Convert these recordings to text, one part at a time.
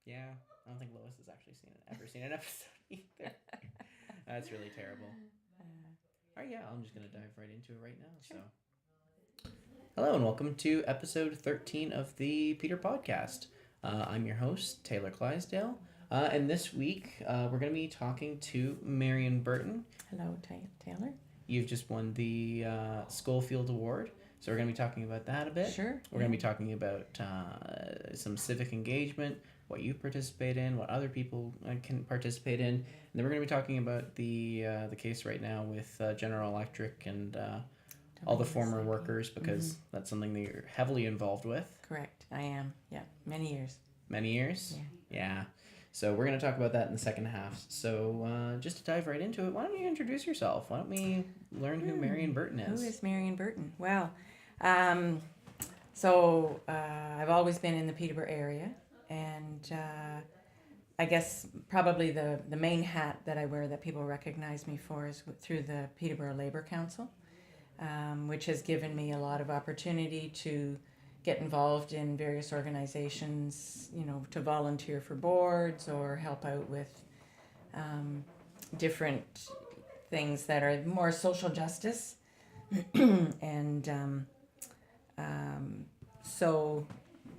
Yeah, I don't think Lois has actually ever seen an episode either. That's really terrible. All right, yeah, I'm just gonna dive right into it right now. Sure. So, hello and welcome to episode 13 of the Peter Podcast. I'm your host Taylor Clydesdale, and this week we're gonna be talking to Marion Burton. Hello, Taylor. You've just won the Schofield Award, so we're going to be talking about that a bit. Sure. We're going to be talking about some civic engagement, what you participate in, what other people can participate in, and then we're going to be talking about the case right now with General Electric and all the former workers, because that's something that you're heavily involved with. Correct, I am. Yeah, many years. Many years? Yeah. So we're going to talk about that in the second half. So just to dive right into it, why don't you introduce yourself? Why don't we learn who Marion Burton is? Who is Marion Burton? Well, I've always been in the Peterborough area, and I guess probably the main hat that I wear that people recognize me for is through the Peterborough Labour Council, which has given me a lot of opportunity to get involved in various organizations, to volunteer for boards or help out with different things that are more social justice. And so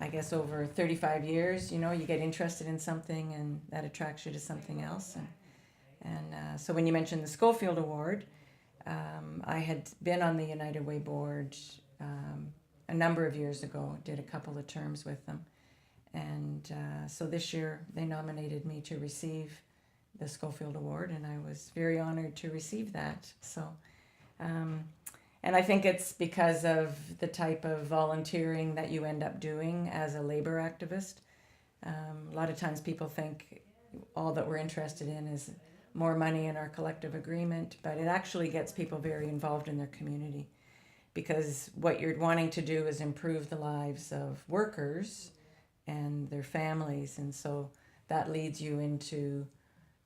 I guess over 35 years, you get interested in something and that attracts you to something else. And so when you mentioned the Schofield Award, I had been on the United Way board a number of years ago, did a couple of terms with them. And so this year they nominated me to receive the Schofield Award, and I was very honored to receive that. So, and I think it's because of the type of volunteering that you end up doing as a labor activist. A lot of times people think all that we're interested in is more money in our collective agreement, but it actually gets people very involved in their community. Because what you're wanting to do is improve the lives of workers and their families. And so that leads you into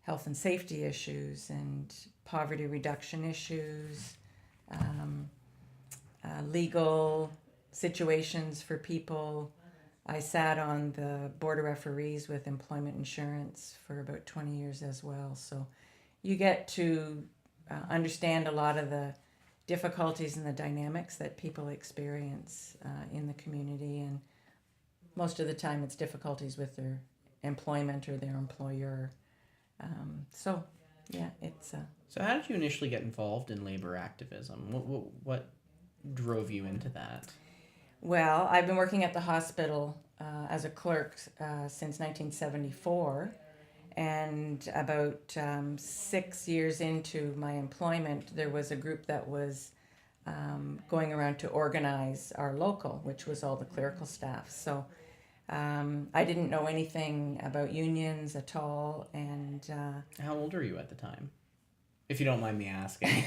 health and safety issues and poverty reduction issues, legal situations for people. I sat on the Board of Referees with employment insurance for about 20 years as well. So you get to understand a lot of the difficulties and the dynamics that people experience in the community, and most of the time it's difficulties with their employment or their employer. So how did you initially get involved in labor activism? What drove you into that? Well, I've been working at the hospital as a clerk since 1974. And about 6 years into my employment, there was a group that was going around to organize our local, which was all the clerical staff. So I didn't know anything about unions at all. And how old were you at the time, if you don't mind me asking?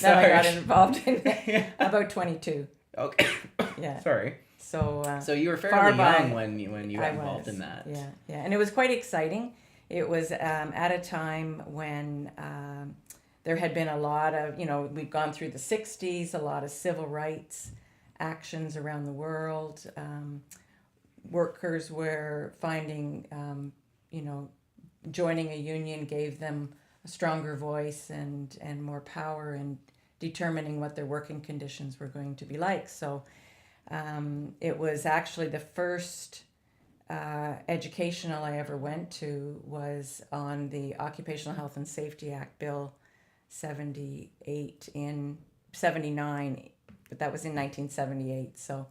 That I got involved in about 22. Okay. Yeah. Sorry. So you were fairly young when you got involved in that. Yeah, and it was quite exciting. It was at a time when there had been a lot of, we'd gone through the 60s, a lot of civil rights actions around the world. Workers were finding, joining a union gave them a stronger voice and more power in determining what their working conditions were going to be like. So it was actually the first educational I ever went to was on the Occupational Health and Safety Act, Bill 78 in 79, but that was in 1978. So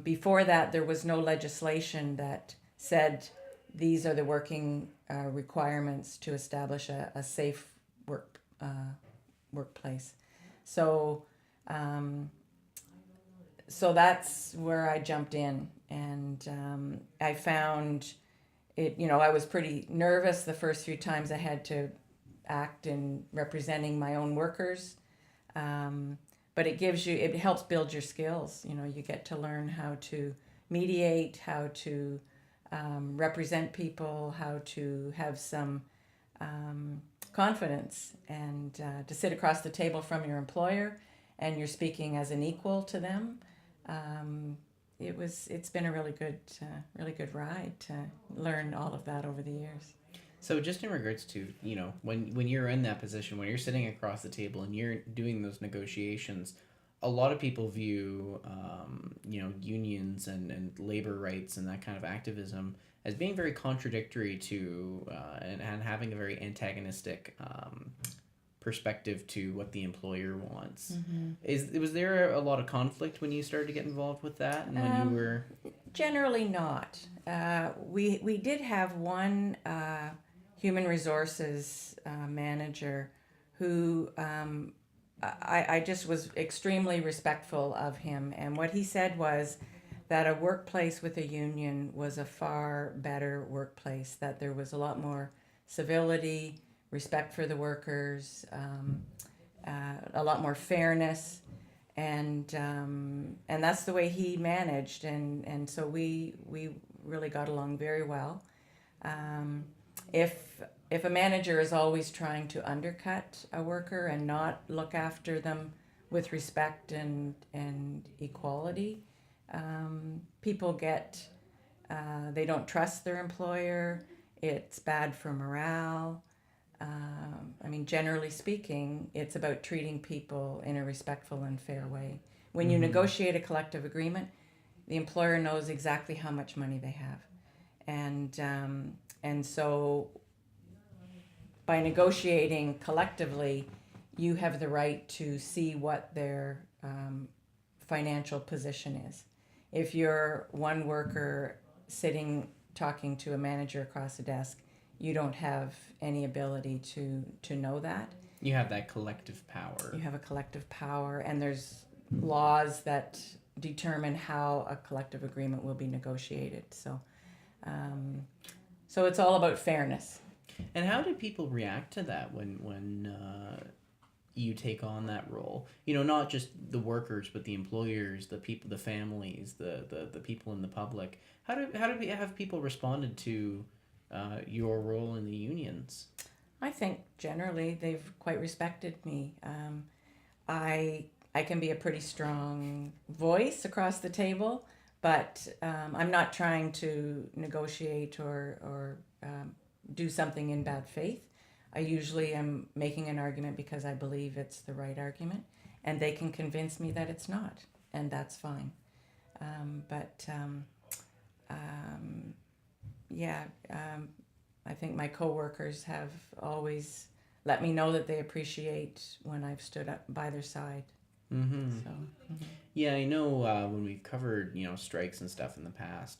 before that, there was no legislation that said these are the working requirements to establish a safe workplace. So that's where I jumped in, and I found it, I was pretty nervous the first few times I had to act in representing my own workers, but it helps build your skills. You get to learn how to mediate, how to represent people, how to have some confidence, and to sit across the table from your employer and you're speaking as an equal to them. it's been a really good ride to learn all of that over the years. So just in regards to, when you're in that position, when you're sitting across the table and you're doing those negotiations, a lot of people view, unions and labor rights and that kind of activism as being very contradictory to, and having a very antagonistic perspective to what the employer wants. Was there a lot of conflict when you started to get involved with that, and when you were? Generally not. We did have one human resources manager who I just was extremely respectful of him, and what he said was that a workplace with a union was a far better workplace, that there was a lot more civility, respect for the workers, a lot more fairness, and that's the way he managed, and so we really got along very well. If a manager is always trying to undercut a worker and not look after them with respect and equality, people they don't trust their employer. It's bad for morale. Generally speaking, it's about treating people in a respectful and fair way. When you negotiate a collective agreement, the employer knows exactly how much money they have, and so by negotiating collectively, you have the right to see what their financial position is. If you're one worker sitting talking to a manager across the desk, you don't have any ability to know that. You have that collective power. You have a collective power, and there's laws that determine how a collective agreement will be negotiated. So it's all about fairness. And how do people react to that when you take on that role? Not just the workers, but the employers, the people, the families, the people in the public. How have people responded to your role in the unions? I think generally they've quite respected me. I can be a pretty strong voice across the table, but I'm not trying to negotiate or do something in bad faith. I usually am making an argument because I believe it's the right argument, and they can convince me that it's not, and that's fine. I think my coworkers have always let me know that they appreciate when I've stood up by their side. Yeah, I know when we've covered strikes and stuff in the past,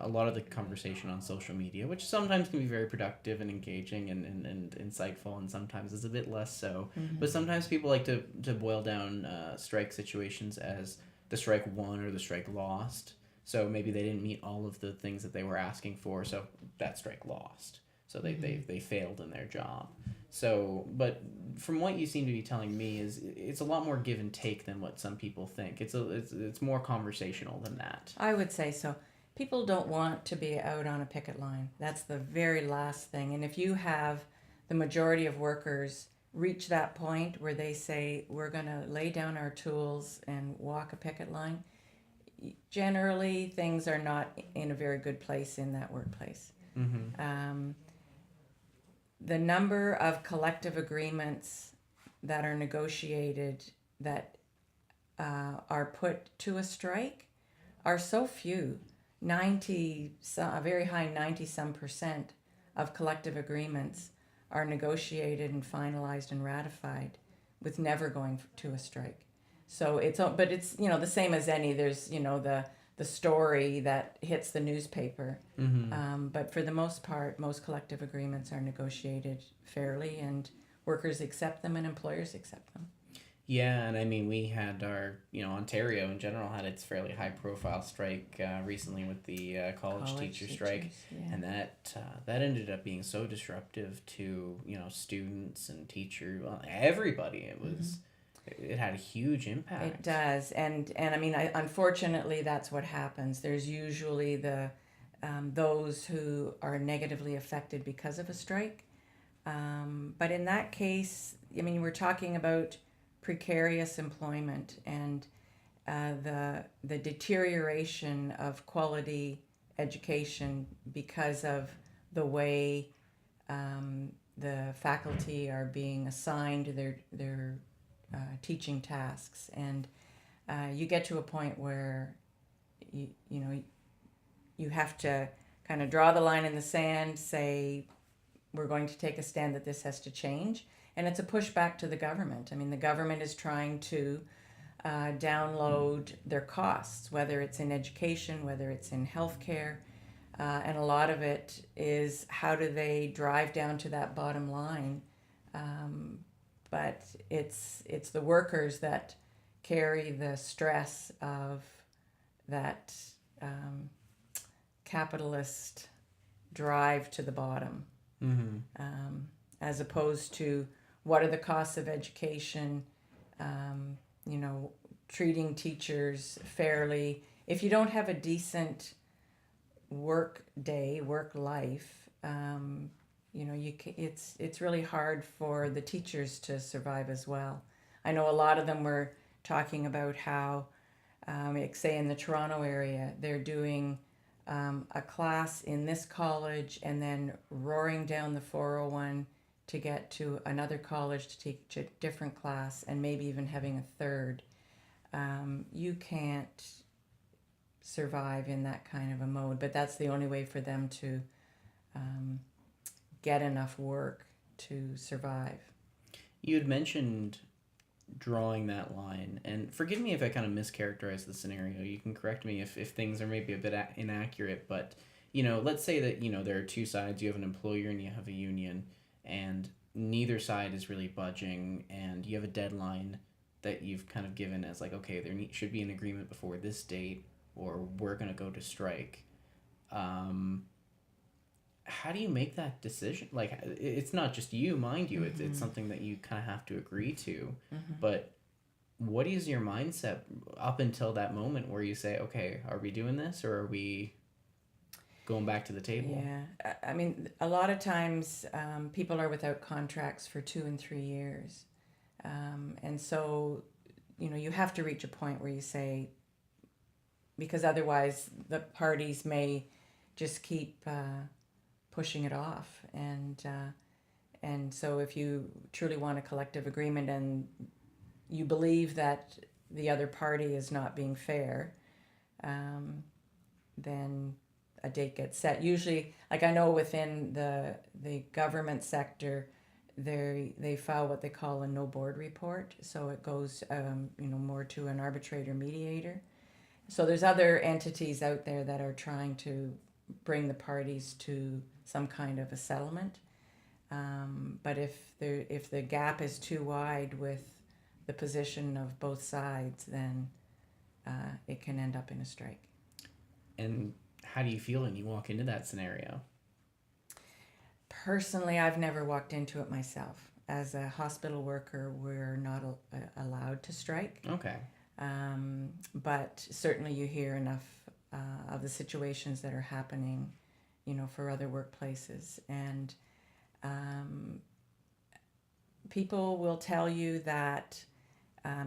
a lot of the conversation on social media, which sometimes can be very productive and engaging and insightful, and sometimes is a bit less so. But sometimes people like to boil down strike situations as the strike won or the strike lost. So maybe they didn't meet all of the things that they were asking for, so that strike lost. So they failed in their job. So, but from what you seem to be telling me is it's a lot more give and take than what some people think. It's more conversational than that. I would say so. People don't want to be out on a picket line. That's the very last thing. And if you have the majority of workers reach that point where they say, we're going to lay down our tools and walk a picket line, generally things are not in a very good place in that workplace. The number of collective agreements that are negotiated that are put to a strike are so few. A very high 90% of collective agreements are negotiated and finalized and ratified with never going to a strike. So it's the same as any. There's the story that hits the newspaper, but for the most part, most collective agreements are negotiated fairly, and workers accept them and employers accept them. Yeah, and we had our, Ontario in general had its fairly high-profile strike recently with the college teacher strike, yeah. And that ended up being so disruptive to students and teachers, everybody. It was. It had a huge impact. It does, and unfortunately, that's what happens. There's usually those who are negatively affected because of a strike, but in that case, we're talking about precarious employment, and the deterioration of quality education because of the way the faculty are being assigned their teaching tasks, and you get to a point where you know you have to kind of draw the line in the sand, say we're going to take a stand that this has to change, and it's a pushback to the government. I mean, the government is trying to download their costs, whether it's in education, whether it's in healthcare, and a lot of it is how do they drive down to that bottom line. But it's the workers that carry the stress of that capitalist drive to the bottom, as opposed to what are the costs of education, treating teachers fairly. If you don't have a decent work day, work life, it's really hard for the teachers to survive as well. I know a lot of them were talking about how, say in the Toronto area, they're doing a class in this college and then roaring down the 401 to get to another college to teach a different class, and maybe even having a third. You can't survive in that kind of a mode, but that's the only way for them to get enough work to survive. You had mentioned drawing that line, and forgive me if I kind of mischaracterize the scenario. You can correct me if things are maybe a bit inaccurate, but let's say that there are two sides. You have an employer and you have a union, and neither side is really budging, and you have a deadline that you've kind of given as like, okay, there should be an agreement before this date or we're going to go to strike. How do you make that decision? Like, it's not just you, mind you, it's something that you kind of have to agree to, but what is your mindset up until that moment where you say, okay, are we doing this or are we going back to the table? Yeah, I mean, a lot of times people are without contracts for 2 and 3 years. And so, you have to reach a point where you say, because otherwise the parties may just keep pushing it off. And so if you truly want a collective agreement and you believe that the other party is not being fair, then a date gets set. Usually, like I know within the government sector, they file what they call a no board report. So it goes, more to an arbitrator mediator. So there's other entities out there that are trying to bring the parties to some kind of a settlement. But if the gap is too wide with the position of both sides, then it can end up in a strike. And how do you feel when you walk into that scenario? Personally, I've never walked into it myself. As a hospital worker, we're not allowed to strike. Okay. But certainly you hear enough of the situations that are happening, for other workplaces. And people will tell you that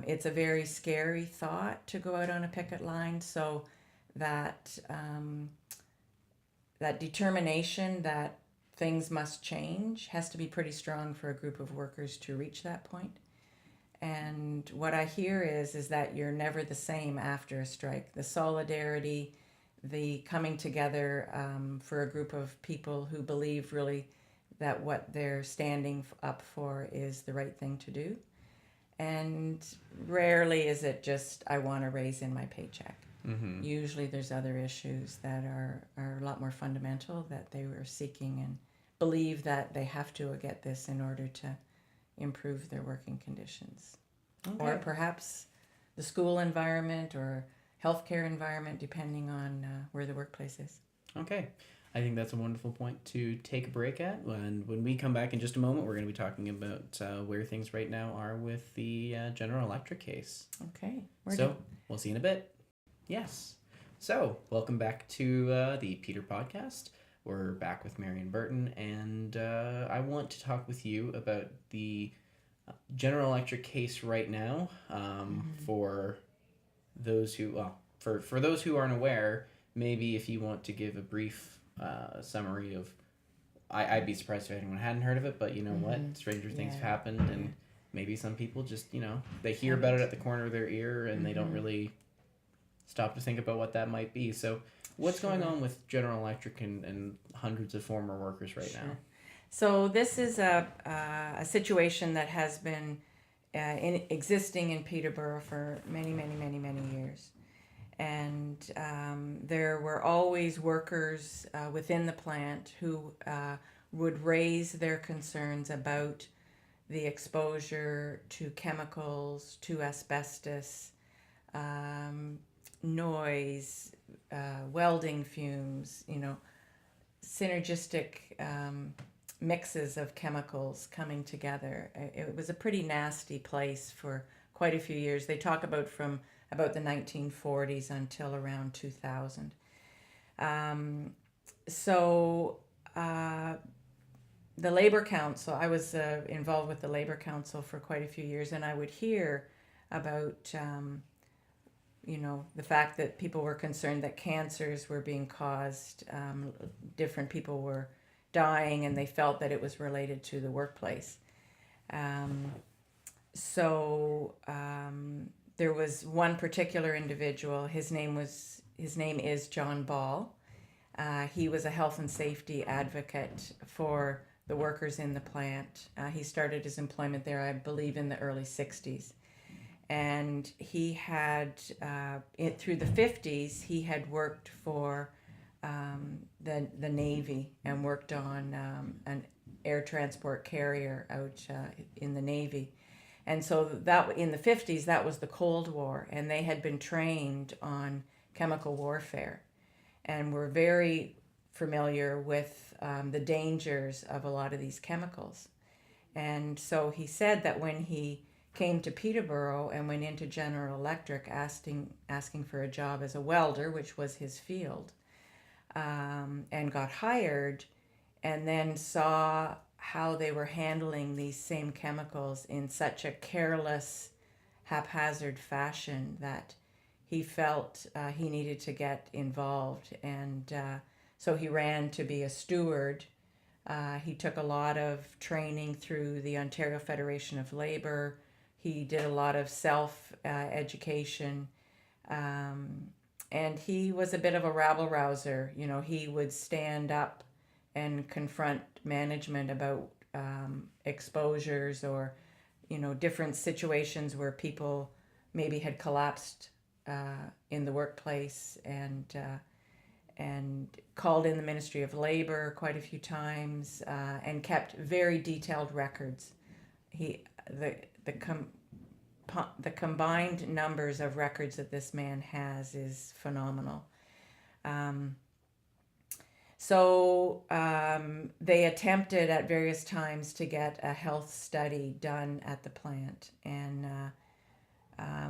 it's a very scary thought to go out on a picket line. So that that determination that things must change has to be pretty strong for a group of workers to reach that point. And what I hear is that you're never the same after a strike. The solidarity, the coming together for a group of people who believe really that what they're standing up for is the right thing to do. And rarely is it just, I want to raise in my paycheck. Mm-hmm. Usually there's other issues that are a lot more fundamental that they were seeking and believe that they have to get this in order to improve their working conditions. Okay. Or perhaps the school environment or healthcare environment, depending on where the workplace is. Okay. I think that's a wonderful point to take a break at. And when we come back in just a moment, we're going to be talking about where things right now are with the General Electric case. Okay. We'll see you in a bit. Yes. So, welcome back to the Peterpodcast. We're back with Marion Burton, and I want to talk with you about the General Electric case right now for those who, well, for those who aren't aware, maybe if you want to give a brief summary of, I'd be surprised if anyone hadn't heard of it, but you know what? Stranger things have happened, and maybe some people just, they hear about it at the corner of their ear and they don't really stop to think about what that might be. So, what's going on with General Electric and hundreds of former workers right now? So, this is a situation that has been existing in Peterborough for many, many, many, many years. And there were always workers within the plant who would raise their concerns about the exposure to chemicals, to asbestos, noise, welding fumes, synergistic mixes of chemicals coming together. It was a pretty nasty place for quite a few years. They talk about from about the 1940s until around 2000. The Labor Council, I was involved with the Labor Council for quite a few years, and I would hear about, the fact that people were concerned that cancers were being caused, different people were dying, and they felt that it was related to the workplace. There was one particular individual. His name is John Ball. He was a health and safety advocate for the workers in the plant. He started his employment there, I believe, in the early 60s. And he had, through the 50s, he had worked for the Navy and worked on an air transport carrier out in the Navy. And so that in the 50s, that was the Cold War, and they had been trained on chemical warfare and were very familiar with the dangers of a lot of these chemicals. And so he said that when he came to Peterborough and went into General Electric asking for a job as a welder, which was his field, and got hired, and then saw how they were handling these same chemicals in such a careless, haphazard fashion that he felt he needed to get involved. And so he ran to be a steward. He took a lot of training through the Ontario Federation of Labor. He did a lot of self-education. And he was a bit of a rabble-rouser. He would stand up and confront management about exposures or, different situations where people maybe had collapsed in the workplace, and called in the Ministry of Labor quite a few times, and kept very detailed records. The combined numbers of records that this man has is phenomenal. They attempted at various times to get a health study done at the plant, and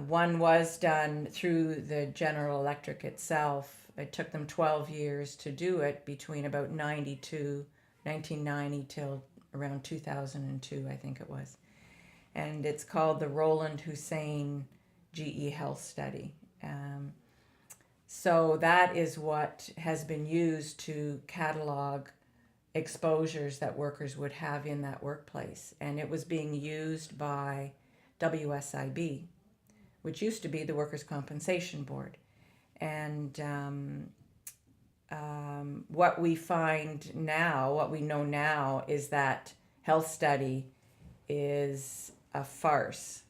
one was done through the General Electric itself. It took them 12 years to do it between about 1990 till around 2002, I think it was. And it's called the Roland Hussein GE Health Study. So that is what has been used to catalog exposures that workers would have in that workplace. And it was being used by WSIB, which used to be the Workers' Compensation Board. And what we find now, what we know now, is that health study is a farce.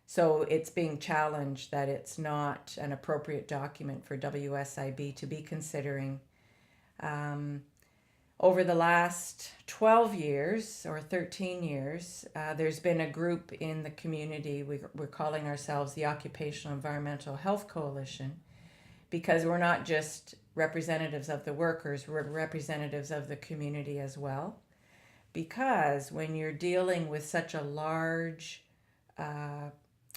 So it's being challenged that it's not an appropriate document for WSIB to be considering. Over the last 12 years or 13 years, there's been a group in the community. We're calling ourselves the Occupational Environmental Health Coalition, because we're not just representatives of the workers, we're representatives of the community as well. Because when you're dealing with such a large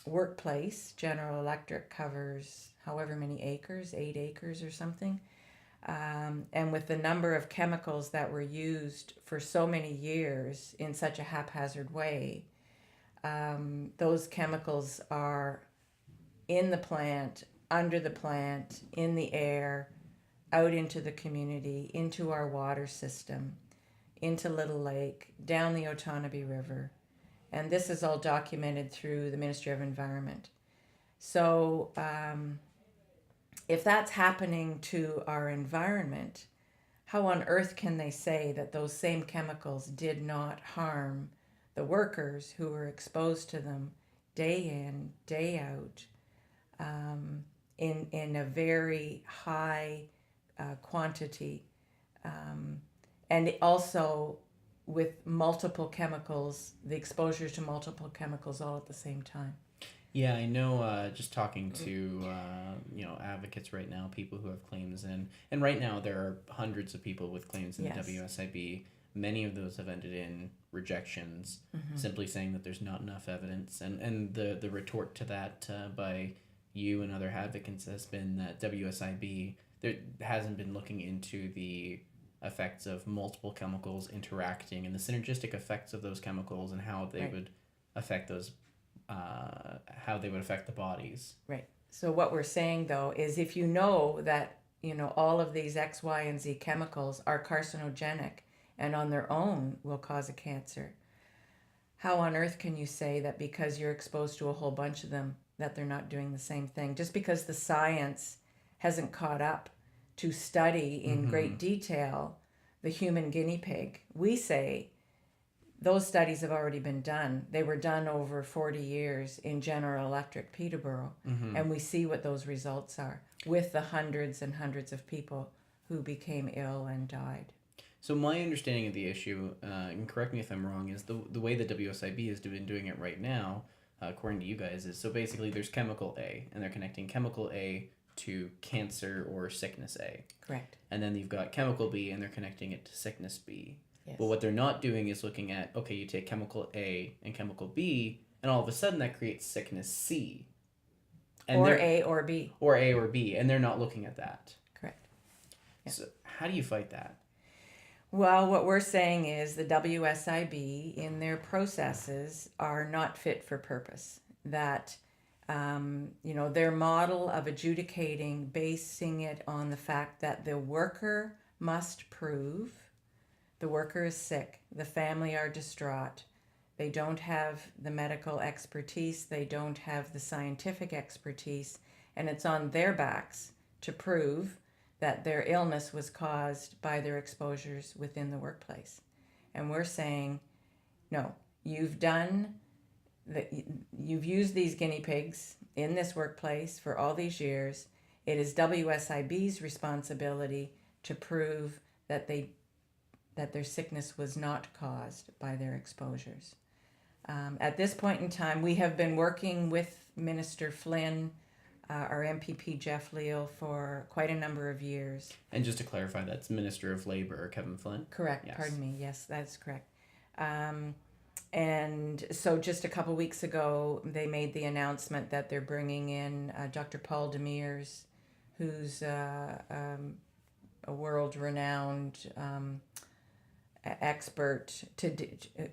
workplace, General Electric covers however many acres, 8 acres or something, and with the number of chemicals that were used for so many years in such a haphazard way, those chemicals are in the plant, under the plant, in the air, out into the community, into our water system, into Little Lake, down the Otonabee River. And this is all documented through the Ministry of Environment. So if that's happening to our environment, how on earth can they say that those same chemicals did not harm the workers who were exposed to them day in, day out, in a very high quantity, and also with multiple chemicals, the exposure to multiple chemicals all at the same time? Yeah, I know. Just talking to advocates right now, people who have claims in, and right now there are hundreds of people with claims in Yes. the WSIB. Many of those have ended in rejections, simply saying that there's not enough evidence. And the retort to that by you and other advocates has been that WSIB there hasn't been looking into the effects of multiple chemicals interacting and the synergistic effects of those chemicals and how they Right. would affect those. How they would affect the bodies. Right. So what we're saying though is if you know that all of these X, Y, and Z chemicals are carcinogenic and on their own will cause a cancer, how on earth can you say that because you're exposed to a whole bunch of them that they're not doing the same thing? Just because the science hasn't caught up to study in great detail the human guinea pig, we say those studies have already been done. They were done over 40 years in General Electric Peterborough, and we see what those results are with the hundreds and hundreds of people who became ill and died. So my understanding of the issue, and correct me if I'm wrong, is the way the WSIB has been doing it right now, according to you guys, is so basically there's chemical A, and they're connecting chemical A to cancer or sickness A. Correct. And then you've got chemical B, and they're connecting it to sickness B. Yes. But what they're not doing is looking at, okay, you take chemical A and chemical B, and all of a sudden that creates sickness C. And or A or B. Or A or B, and they're not looking at that. Correct. Yeah. So how do you fight that? Well, what we're saying is the WSIB in their processes are not fit for purpose. That, their model of adjudicating, basing it on the fact that the worker must prove the worker is sick, the family are distraught, they don't have the medical expertise, they don't have the scientific expertise, and it's on their backs to prove that their illness was caused by their exposures within the workplace. And we're saying, no, you've used these guinea pigs in this workplace for all these years. It is WSIB's responsibility to prove that their sickness was not caused by their exposures. At this point in time, we have been working with Minister Flynn, our MPP Jeff Leal, for quite a number of years. And just to clarify, that's Minister of Labour, Kevin Flynn? Correct, Yes. Pardon me, yes, that's correct. And so just a couple weeks ago, they made the announcement that they're bringing in Dr. Paul Demers, who's a world-renowned expert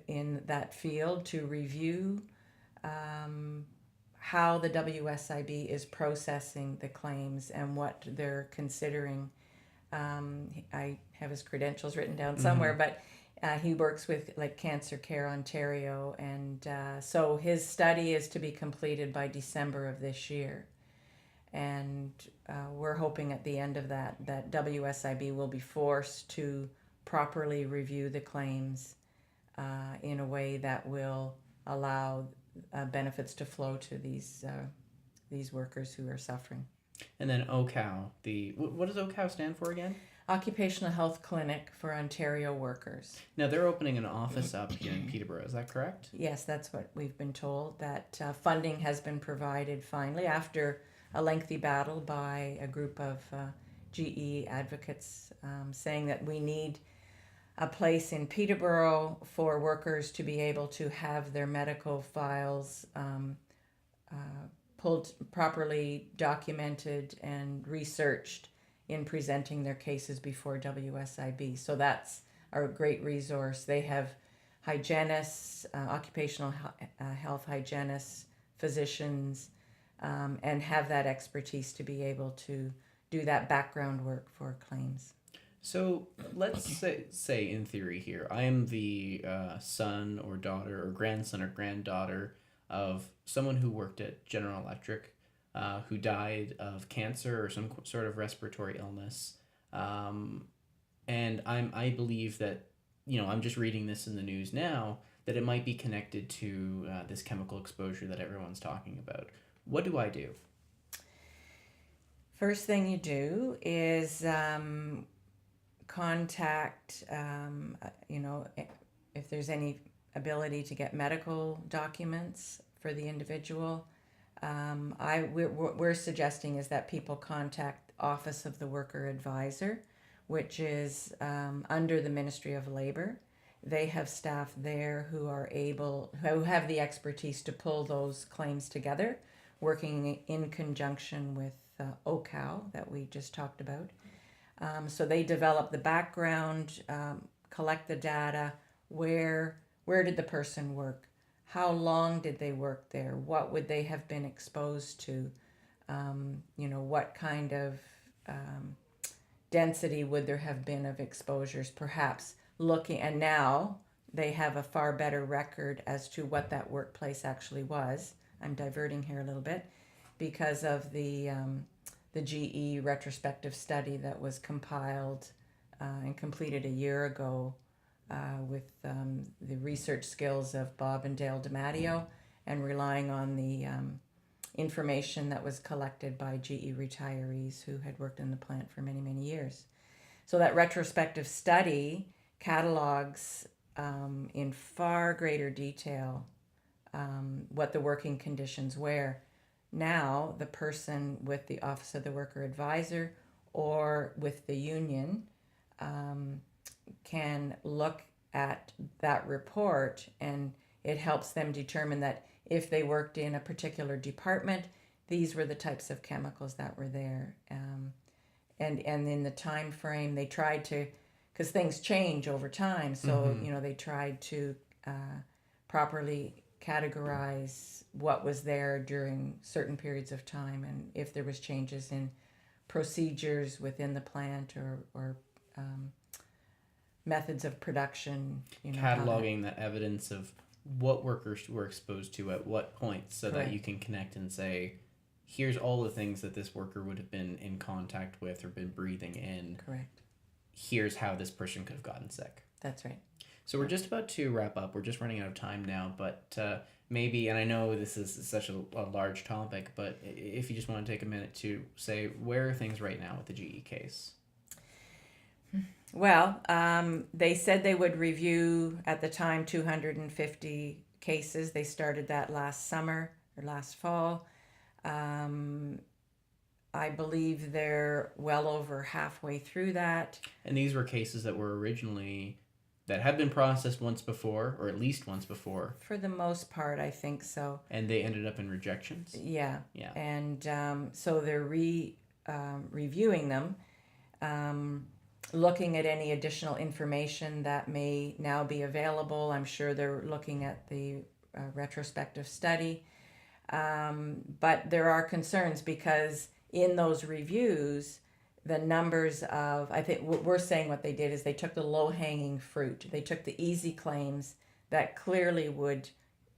in that field to review how the WSIB is processing the claims and what they're considering. I have his credentials written down somewhere, but he works with Cancer Care Ontario, and so his study is to be completed by December of this year. And we're hoping at the end of that WSIB will be forced to properly review the claims in a way that will allow benefits to flow to these workers who are suffering. And then OCOW, what does OCOW stand for again? Occupational Health Clinic for Ontario Workers. Now they're opening an office up here in Peterborough, is that correct? Yes, that's what we've been told, that funding has been provided finally after a lengthy battle by a group of GE advocates saying that we need a place in Peterborough for workers to be able to have their medical files pulled, properly documented and researched in presenting their cases before WSIB. So that's a great resource. They have hygienists, health hygienists, physicians, and have that expertise to be able to do that background work for claims. So let's say in theory here, I am the son or daughter or grandson or granddaughter of someone who worked at General Electric, who died of cancer or some sort of respiratory illness, and I believe that, I'm just reading this in the news now, that it might be connected to this chemical exposure that everyone's talking about. What do I do? First thing you do is contact, if there's any ability to get medical documents for the individual. We're suggesting is that people contact Office of the Worker Advisor, which is under the Ministry of Labor. They have staff there who have the expertise to pull those claims together, working in conjunction with OCAL that we just talked about. So they develop the background, collect the data. Where did the person work? How long did they work there? What would they have been exposed to? What kind of density would there have been of exposures? Perhaps and now they have a far better record as to what that workplace actually was. I'm diverting here a little bit because of the GE retrospective study that was compiled and completed a year ago with the research skills of Bob and Dale DiMatteo, and relying on the information that was collected by GE retirees who had worked in the plant for many, many years. So that retrospective study catalogs in far greater detail what the working conditions were. Now, the person with the Office of the Worker Advisor or with the union can look at that report, and it helps them determine that if they worked in a particular department, these were the types of chemicals that were there. And in the time frame, they tried to, because things change over time, so they tried to properly categorize what was there during certain periods of time, and if there was changes in procedures within the plant or methods of production. Cataloging the evidence of what workers were exposed to at what points, so Correct. that you can connect and say, here's all the things that this worker would have been in contact with or been breathing in. Correct. Here's how this person could have gotten sick. That's right. So we're just about to wrap up. We're just running out of time now, but maybe, and I know this is such a large topic, but if you just want to take a minute to say, where are things right now with the GE case? Well, they said they would review, at the time, 250 cases. They started that last summer or last fall. I believe they're well over halfway through that. And these were cases that were originally, that had been processed once before, or at least once before. For the most part, I think so. And they ended up in rejections? Yeah. Yeah. And so they're reviewing them, looking at any additional information that may now be available. I'm sure they're looking at the retrospective study. But there are concerns because in those reviews, the numbers of, I think what we're saying what they did is they took the low-hanging fruit. They took the easy claims that clearly would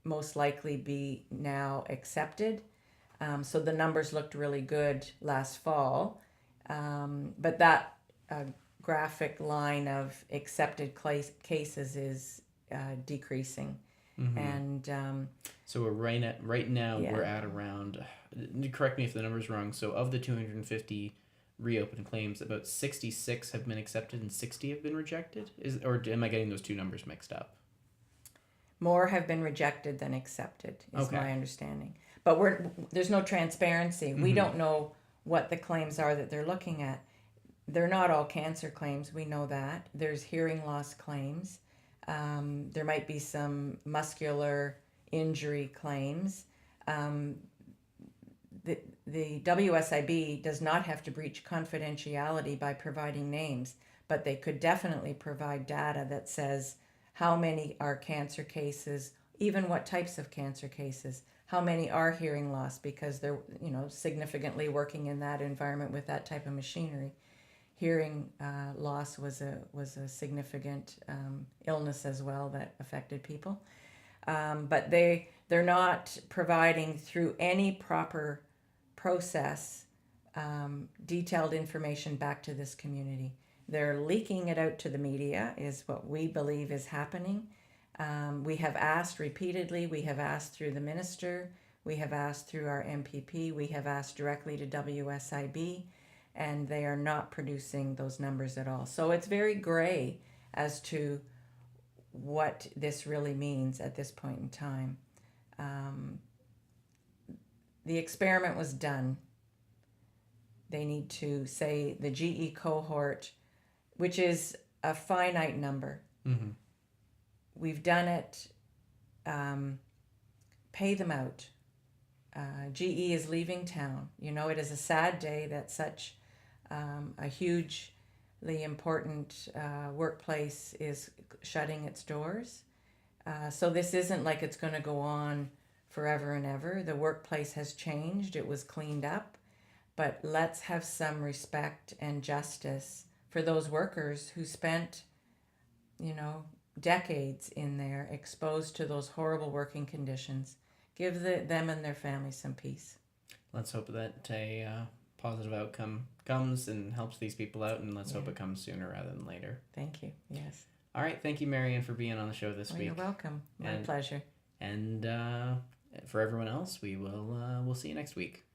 most likely be now accepted. So the numbers looked really good last fall. But that graphic line of accepted cases is decreasing. Mm-hmm. And so we're right now Yeah. we're at around, correct me if the number's wrong, so of the 250 reopened claims, about 66 have been accepted and 60 have been rejected? Or am I getting those two numbers mixed up? more have been rejected than accepted, is Okay. my understanding. But there's no transparency. We don't know what the claims are that they're looking at. They're not all cancer claims. We know that. There's hearing loss claims. There might be some muscular injury claims. The WSIB does not have to breach confidentiality by providing names, but they could definitely provide data that says how many are cancer cases, even what types of cancer cases, how many are hearing loss because they're, significantly working in that environment with that type of machinery. Hearing loss was a significant illness as well that affected people. But they're not providing through any proper process detailed information back to this community. They're leaking it out to the media is what we believe is happening. We have asked repeatedly, we have asked through the minister, we have asked through our MPP, we have asked directly to WSIB, and they are not producing those numbers at all. So it's very gray as to what this really means at this point in time. The experiment was done. They need to say the GE cohort, which is a finite number. Mm-hmm. We've done it. Pay them out. GE is leaving town. It is a sad day that such a hugely important workplace is shutting its doors. So this isn't like it's going to go on forever and ever. The workplace has changed. It was cleaned up. But let's have some respect and justice for those workers who spent, decades in there exposed to those horrible working conditions. Give them and their families some peace. Let's hope that a positive outcome comes and helps these people out, and let's hope it comes sooner rather than later. Thank you. Yes. All right. Thank you, Marion, for being on the show this week. You're welcome. My pleasure. And for everyone else, we'll see you next week.